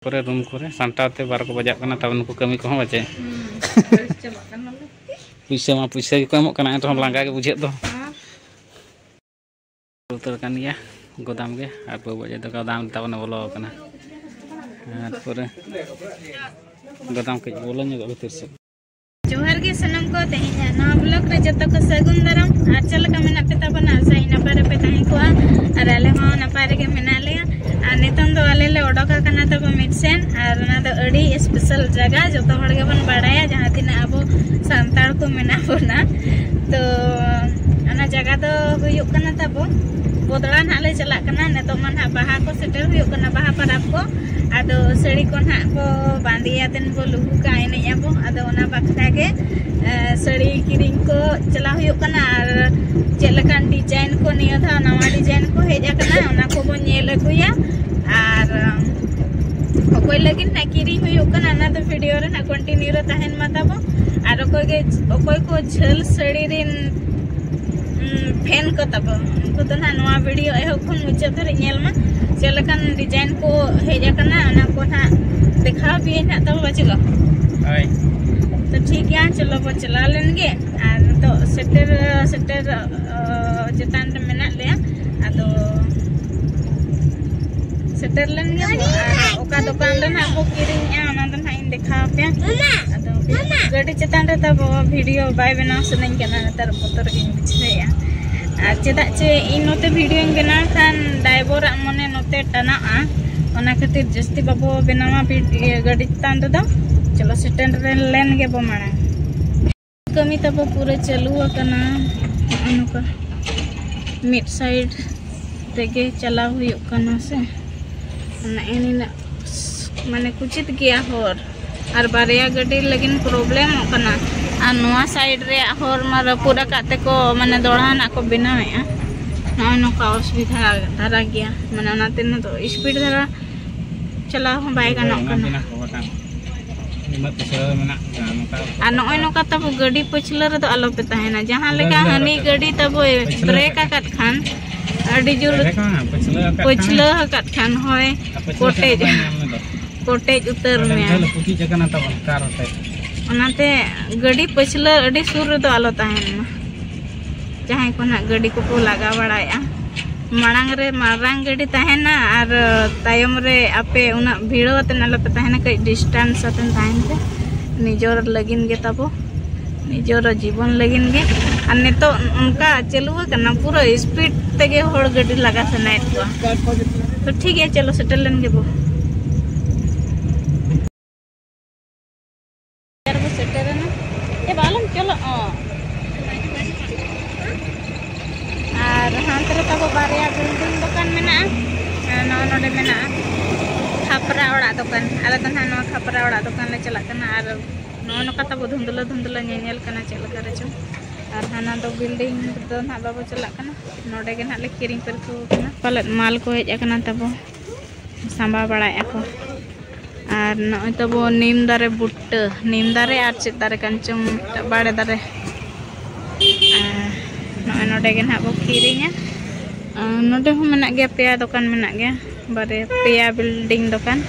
करे रूम करे सांटाते 12 को बजाक कना तब नुकु कमी को बचे पैसा को एमोग कना एन लांगा के बुझे दो उतर कान गया गोदाम गे और बाबू जे तो गोदाम तब बोलो कना और गोदाम के बोलो भीतर से जोहार के सनम को तेहिया ना ब्लॉग रे जत को सगुन दाराम आर चल का मेना पेता बना सही नपारे पे ताही को आर आले हो नपारे के मेना ले आ नितन दो आले ले ओडोका कना तब मिटसेन आर ना दो अड़ी स्पेशल जगह जत हड़ के बन बाड़ाया जहां तिना अबो सांताड़ को मेना बोना तो अना जगह दो हुयु कना तब बोदड़ा ना ले चला कना ने तो मन बाहा को सेटल हुयु कना बाहा परब को आदो सड़ी को ना को बांदिया दिन बो लुहु का एने याबो आदो ओना बखरा के सड़ी किरिंग को चला हुयु कना आर चेलकान डिजाइन को निया था नवा डिजाइन को हेजा कना ओना को बो नेल अगुया आर ओकोय लगिन ना किरिंग हुयु कना ना तो वीडियो रे ना कंटिन्यू रे तहन माताबो आर ओकोय को झल सड़ी रिन फैन को तब उनको तो ना नवा वीडियो एहो खन मुझे धरे नेल मा चेलकान डिजाइन को हेजा कना ओना को ना दिखा भी ना तब बचगा हाय तो ठीक है चलो बो चला लेंगे और तो सेटर जतान रे मेना ले आदो सेटर लेंगे ओका दुकान रे ना बो किरिंग आ ओना तो ना इन दिखा पे आदो गाड़ी जतान रे तब वीडियो बाय बना सनन कना तर मोटर गिन बिछया आ चेदा चे इन नोते वीडियो बना खान ड्राइवर मने नोते टना ओना खातिर जस्ती बाबो बनावा गाड़ी जतान रे दो चलो सेटेंड लेन के बो माना कमी तब पूरा चालू कना अनुका मिड साइड तेगे चला हुयो कना से ना एनिना माने कुचित गया होर और बारिया गड्डी लगिन प्रॉब्लम कना आ नोआ साइड रे होर मार पूरा काते को माने दोड़ा ना को बनावे ना नोका असुविधा धारा गया माने नाते न तो स्पीड धारा चला हो बाय गानो कना आ नोय नोका तब गाड़ी पछला रे तो आलो पे तहना जहां लेका हनी गाड़ी तब ब्रेक आकत खान अडी जोर पछला आकत खान होय कोटेज उतर में ओनाते गाड़ी पछला अडी सुर रे तो आलो तहना जहां को ना गाड़ी को लगा बड़ाया मांग रे मारांग गाड़ी तहना और तायम रे आपे उना भीड़ो ते नालो पे तहना कई डिस्टेंस अतन तहन पे निजोर लगिन गे तबो निजोर जीवन लगिन गे और ने तो उनका चलू करना पूरा स्पीड तेगे होड़ गाड़ी लगा सनाय तो ठीक है चलो सेटल लेन गे बो यार वो सेटल है ना ए बालम चलो और हांतरे तब बारिया बिल्डिंग दुकान में ना नोडे में ना खापरा ओड़ा दुकान आले तो ना खापरा ओड़ा दुकान ले चला कना और नोका तब धुंधला धुंधला नेल कना चल करे चो और हाना दो बिल्डिंग तो ना बाबू चला कना नोडे के ना ले किरिंग पर को कना पलट माल को हेज कना तब सांबा बड़ा को और नय तब नीम दारे बुट्ट नीम दारे और चित दारे कंचम बाड़े दारे नोडे के ना बो किरिंगा नोडे हो मेना गया पेया दुकान मेना गया बारे पेया बिल्डिंग दुकान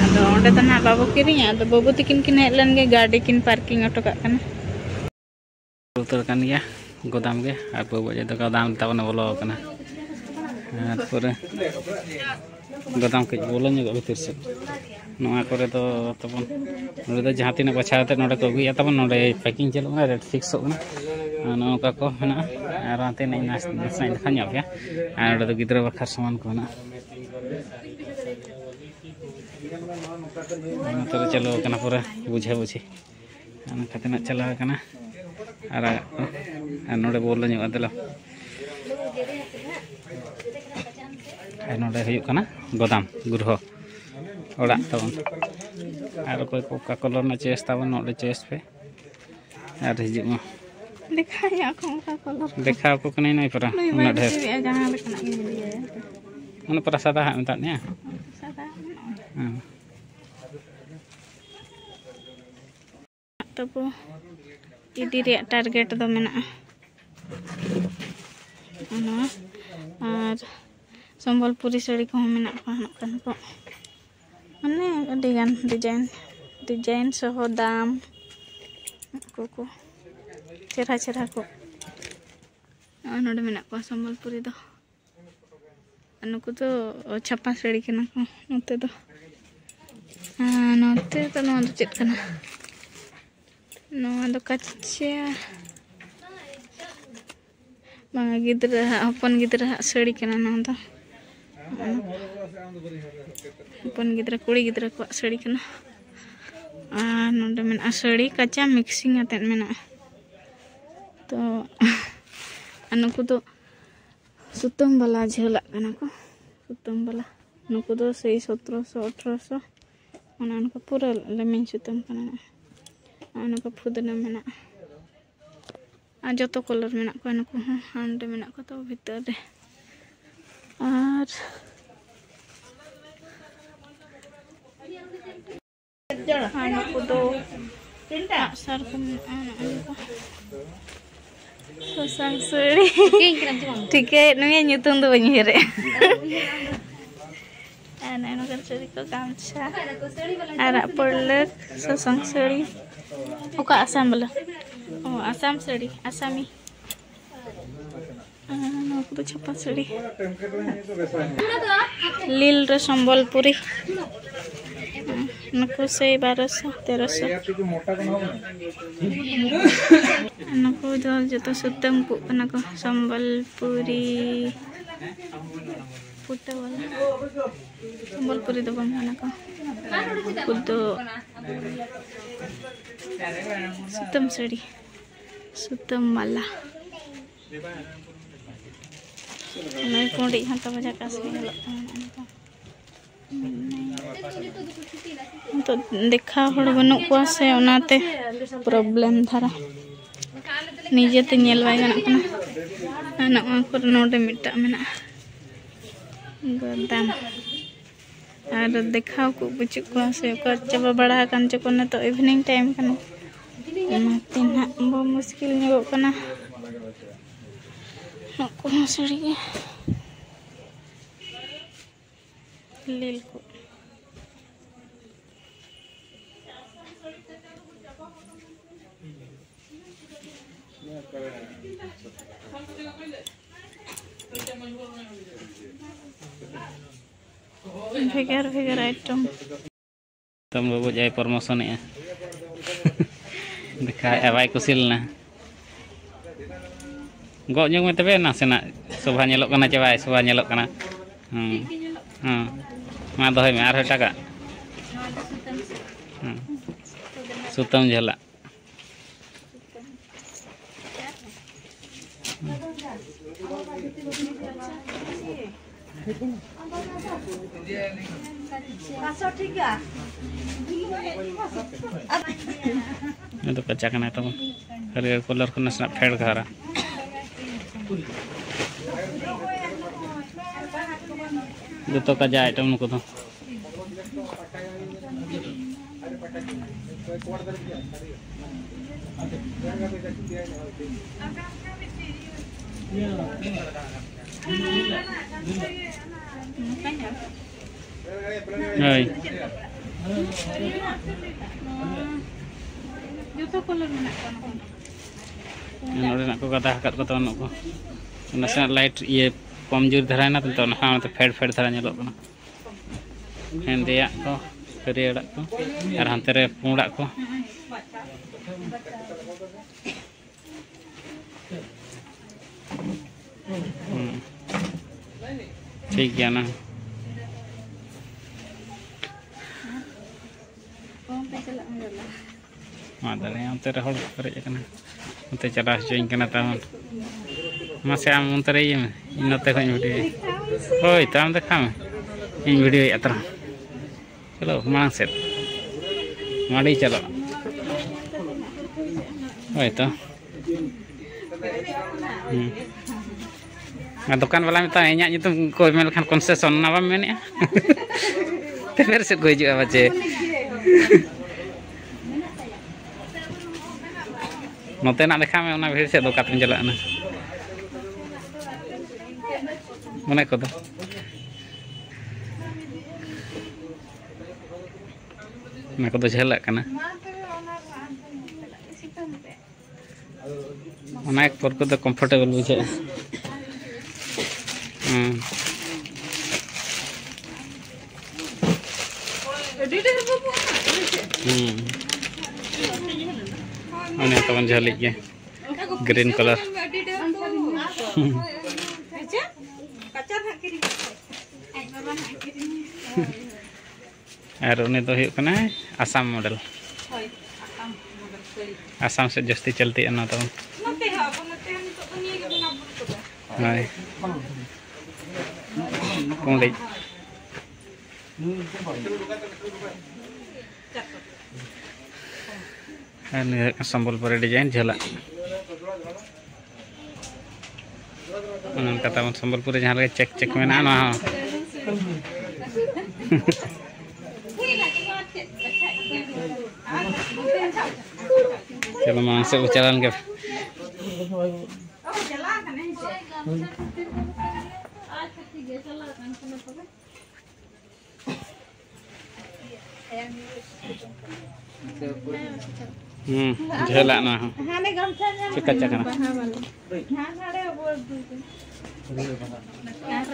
अदो ओंडे तो ना बाबू किरिंगा अदो बाबू तकिन किन हेलन गे गाड़ी किन पार्किंग ऑटो का कना उतर कान गया गोदाम गे और बाबू जे तो गोदाम तब बोलो कना पूरे गोदाम के बोलो भीतर से नोआ करे तो तब नोडे तो जहां तीना बछाते नोडे को अगुया तब नोडे पैकिंग चलो रेट फिक्स होना नौका को है और आते नहीं नाश्ता देखा गया और तो गिद्रा बखर सामान को ना तो चलो कना पूरा बुझे बुझे खाते ना चला कना और नोडे बोल दिलो नोडे हुयु कना गोदाम गृह ओड़ा तब और कोई कोका कलर ना चेस तब नोडे चेस पे और हिजु देखा को कने नहीं परा उना ढेर जहां लेकना मिलिए उन पर सादा है मत ने सादा तब इदी रे टारगेट दो मेना और संबलपुरी साड़ी को मेना को माने अडिगान डिजाइन सह दाम को चेहरा चेहरा को नोडे मेना को संबलपुरी दो नुकु तो छापा साड़ी कना को नोते तो चेक कना नोआ दो कच्चा बांगा गिद्रा अपन गिद्रा साड़ी कना नोआ दो अपन गिद्रा कुड़ी गिद्रा को साड़ी कना नोडे मेना साड़ी कच्चा मिक्सिंग आते मेना तो नुकु तो सुतम वाला झेला कना को सुतम वाला नुकु तो से 1700-1800 उनको पूरा लेमिन सुतम कना उनको फुदना मेना जो तो कलर मेना को नुकु हांडे मेना को तो भीतर रे और नुकु दो सर को ससंग साड़ी ठीक है नुया nyutung do banyere ana no kan saड़ी को गामछा आरा पड़लक ससंग साड़ी ओका आसाम वाला ओ आसाम साड़ी आसामी नो को छपा साड़ी लील रे संबलपुरी नुकु से 1200-1300 नुकु जो तो सुतम को कना को संबलपुरी पुट्टा वाला संबलपुरी तो बंगाना को खुद सुतम साड़ी सुतम वाला नहीं कोड़ी हाथ बजा का से तो देखा हड़ बनू को से ओनाते प्रॉब्लम धारा निजे ते नेल बाय गाना कना ना को नोडे मिटा मेना गोदाम और देखा को बुचु को से को चबा बड़ा कान च कोने तो इवनिंग टाइम कना माते ना बो मुश्किल nego कना को सड़ी लील को भेगर आइटम तुम बाबू जाए प्रमोशन देखा बाय कुसिलना गो जोंग में तबे नासेना शोभा नेलोक कना चबाय शोभा नेलोक कना मा दोहय में आर टाका सुतम झेला तो कच्चा कना तो हरियर कलर को नसना फेड़ घरा जो का जा आइटम को तो जुतो कलर मेना को कथा हकत को तो नको नसा लाइट ये कमजोर धरा ना तो ना तो फेड फेड धरा नेलो कना हेंदिया को करियड़ा को और हंते रे पुंडा को ठीक गया ना मादले अंते रे हड़ करे कना अंते चला जोइन कना तावन मासे आम अंते रे इन नते खन वीडियो ओय ताम देखा में इन वीडियो यात्रा चलो मांग से माड़ी चलो ओय तो दुकान वाला में इᱧᱟᱜ ᱧᱩᱛᱩᱢ को मेल खान कंसेशन ना बाम मेने तेरे से कोई जो बच्चे नोते ना देखा में भीड़ से दुकान में चला ना मने को ना को झेलक कना ओना एक पर को तो कंफर्टेबल बुझे ओने तबन झलिक गे ग्रीन कलर और उन्हें तो हुई आसाम मॉडल आसाम से जस्ती चलती है ना तो हाय कौन संबलपुर डिजाइन झला संबलपुर जहाँ चेक चेक में ना चलो मांग से चलान के झेला ना चिका चकना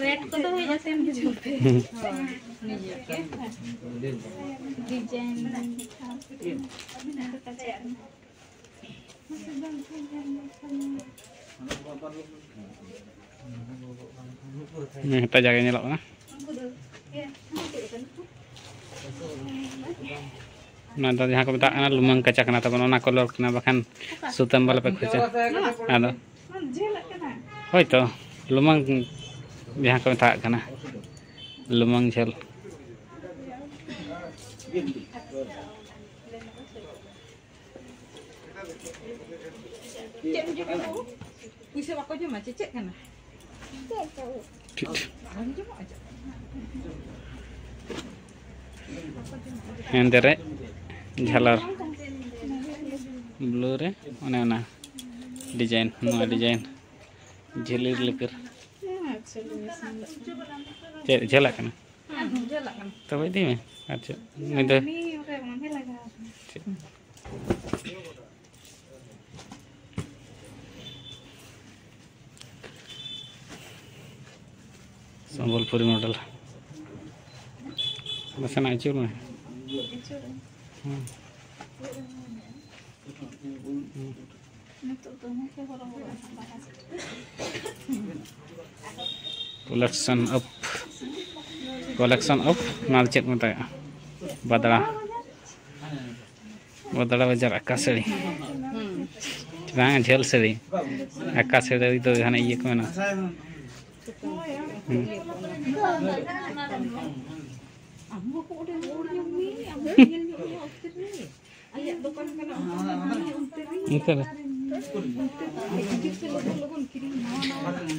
रेड को तो जैसे डिजाइन जगह नेलोगना ना तो जहाँ को बताना लुमंग कच्चा करना तब ना कलर करना बखान सुतम वाला पे खोचा आदो होय तो लुमंग जहाँ को बता करना लुमंग झेल हेंदे रे झालर ब्लू रे ओने ओना डिजाइन नो डिजाइन झेली लेकर झेला कना तब दी में अच्छा नहीं तो संबलपुरी मॉडल बस ना चूर में कलेक्शन अप नाल चेक मत बदड़ा बदड़ा बाजार अक्का साड़ी झेल साड़ी अक्का साड़ी तो हाँ ये को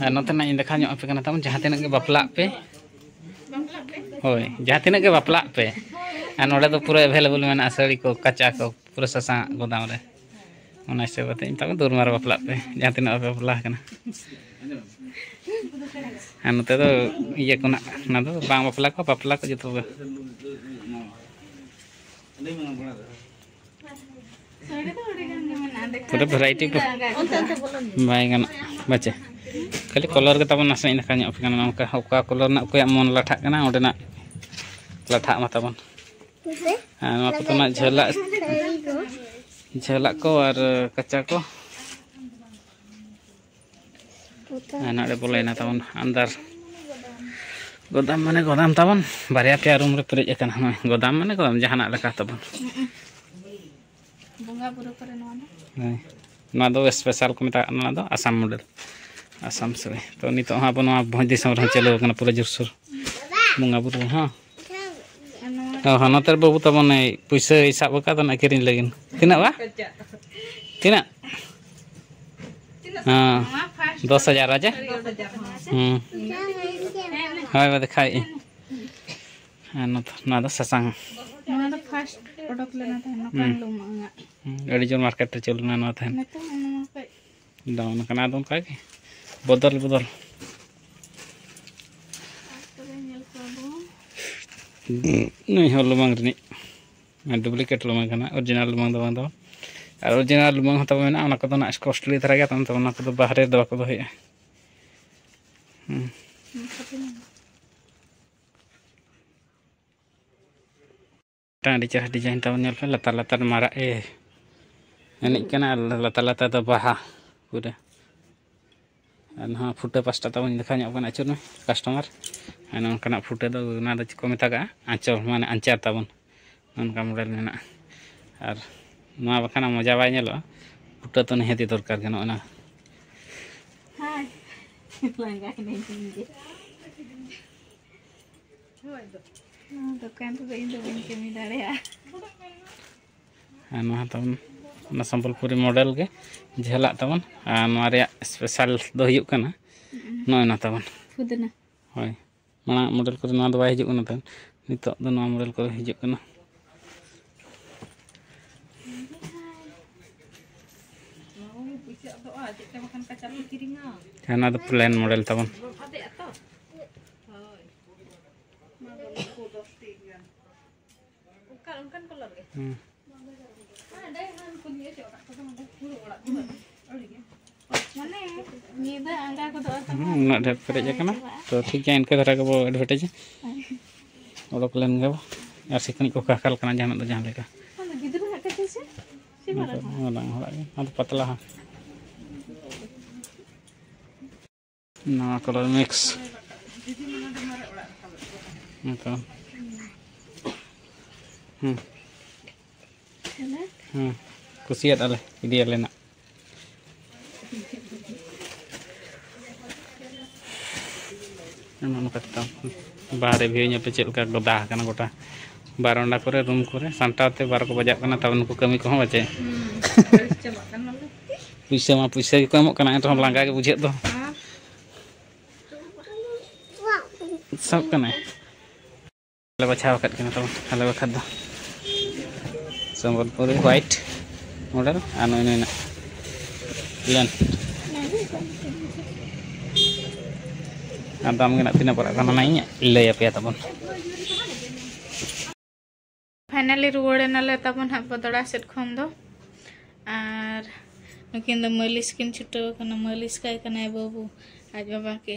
नोतना इन देखा पे तब जहाँ तीन बापला पे होय जहाँ तीन बापला पे नोड़े तो पूरा एवेलेबल में साड़ी को कच्चा को पूरा ससा गोदाम रे उन हिसाब से तब दूरमार बापला पे जहाँ तीन बापला नोते तो ये को बापला को जो पूरा भेराइटी बैगन बचे खाली कलर के तब नासे देखा कलर ना कोई मन लाठा ओडेना लाठा मा तबन झेला झेला को और कच्चा को ना बोलेना तबन अंदर गोदाम माने गोदाम तबन बारिया पे रूम रे पेरेज अकना गोदाम माने गोदाम जहाना लगा तबन बंगा बुरो करे ना दो स्पेशल को मिता ना दो आसाम मॉडल आसाम से तो नितो हाँ बनो भोज दिसम रे चलो कना पूरा जोरसोर बंगा बुरो हाँ हाँ नतर बाबू तबन पैसा हिसाब का तो ना किरिन लगिन तिना बा तिना हाँ 10,000 आजा हाय बा दिखाई ना दो ससांग ना तो फर्स्ट प्रोडक्ट लेना था ना कर लो मांगा अड़ी जोर मार्केट रे चलना ना था डाउन कना दम का के बदल नहीं हलो मांगनी डुप्लीकेट लुमांग कना ओरिजिनल लुमांग दो बांधो और ओरिजिनल लुमांग हता मेना ओना कोदो ना कॉस्टली धरा गया तन तो ओना कोदो बाहरे दो को दोया टांडी चेहरा डिजाइन तब नेल पे लतार लतार मारा एनिक कना लतार लतार दो बाहा पूरा ना फुटे पास्टा तब देखा अचुर में कस्टमर नौकाना फुटे दो ना दो को मेता आँचल माने आंचार तबन नौका मॉडल मेना और ना बखाना मजा बाय नेलो फुटे तो निहाती दरकार के ना दुकान तो इन दो दिन कमी दाड़े तबन सम्बलपुरी मॉडल के झेला तबन स्पेशल दो हुयुग कना नोना तबन खुदना होय माना मॉडल को ना दो बाय हिजुग कना तबन नितो दो ना मॉडल को हिजुग कना ना दो प्लेन मॉडल तबन ढेर पेरेज तो ठीक है इनके धरा को एडवर्टाइज ओडक लेन गबो और सिकनी को काकल कना जहां दो जहां लेका पतला हाँ नवा कलर मिक्स कुसियात आले इडिया लेना बाहर भी पे चेक गदा गोटा बारंडा करे रूम करे सांटाते 12 को बजा तब उनको कमी को बचे पैसा मा पैसा को एम लांगा के बुझे दो सब बछा तब हले बखा दो सम्बलपुरी व्हाइट मॉडल और नई प्लेन दाम के तीना पड़ा लैया पे तब फाइनली रुआड़े नाले तब हाँ बदड़ा सेट खन दो और नुकिन दो मालिश किन छुटो मालिश काय बाबू आज बाबा के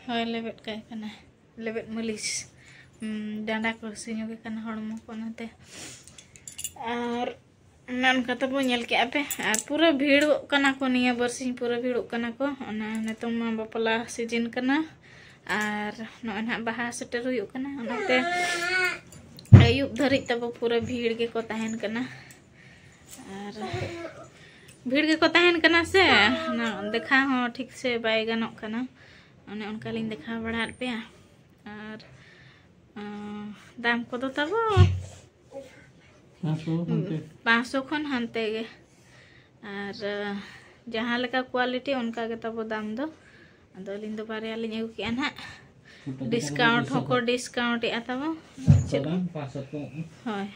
हय लेबेट काय लेबेट मालिश डांडा को सिño के हड़मो को नाते और ननका तब नेल के पे और पूरा भीड़ कना को निया बरसिंग पूरा भीड़ कना को नितों मा बापला सीजन कना और ना बाहा सेटर हुई कना अयुब धरी तब पूरा भीड़ के को तहन कना और भीड़ के को तहन कना से ना देखा हो ठीक से बाय गानोक कना ओने उनका लिंग देखा बड़ा पे और दाम को तो तब 500 खन हानते गे और जहाँ लेका क्वालिटी उनका के तब दाम दो अदो लिंग दो बारे लिंग अगु के ना डिस्काउंट होको डिस्काउंट या तब होय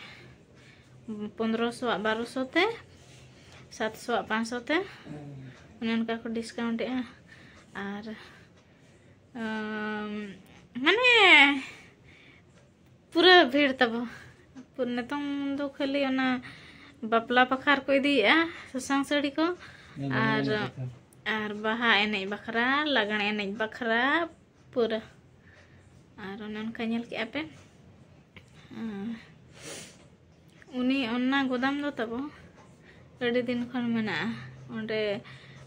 1500 1200 ते 700 500 ते उनका को डिस्काउंट या और माने पूरा भीड़ तब नितों दो खाली बापला पखार को इदी ससांग साड़ी को और बाहा एने बखरा लगन एने बखरा पूरा और उनका नेल के पे उनी ओना गोदाम दो तब अड़ी दिन खन मेना ओंडे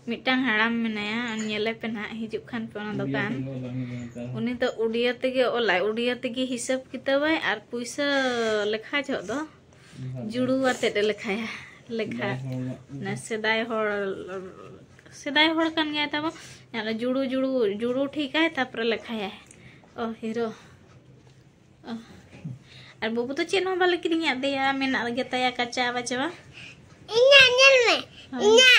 मिटांग हड़ाम मेनाया नेले पे ना हिजुक खान पे दुकान उनी तो उड़िया तेगे ओलाय उड़िया तेगे हिसाब किताबाय और पैसा लेखा जो दो जुड़ू आते लेखाया लेखा ना सेदाय होड़ कन गया तब जुड़ू जुड़ू जुड़ू ठीक है तापर लेखाया ओ हीरो और बाबू तो चेन बाले किरिया देया मेना गेताया कच्चा बचवा इना नेल में इना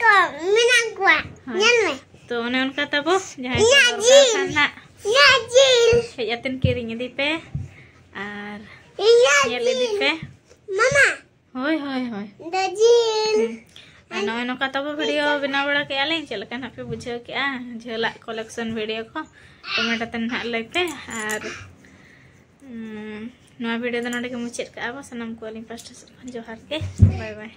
को मेना को नेल में तो ओने उनका तब जहां ना जिल हेजतन किरिंग दी पे और नेल दी पे मामा होय होय होय दजिल नय नका तब वीडियो बना बड़ा के आले चल का पे बुझे के झला कलेक्शन वीडियो को कमेंट तन ना लेते और वीडियो मुचाद का सामान को पास्टा से जोहार के बाय बाय।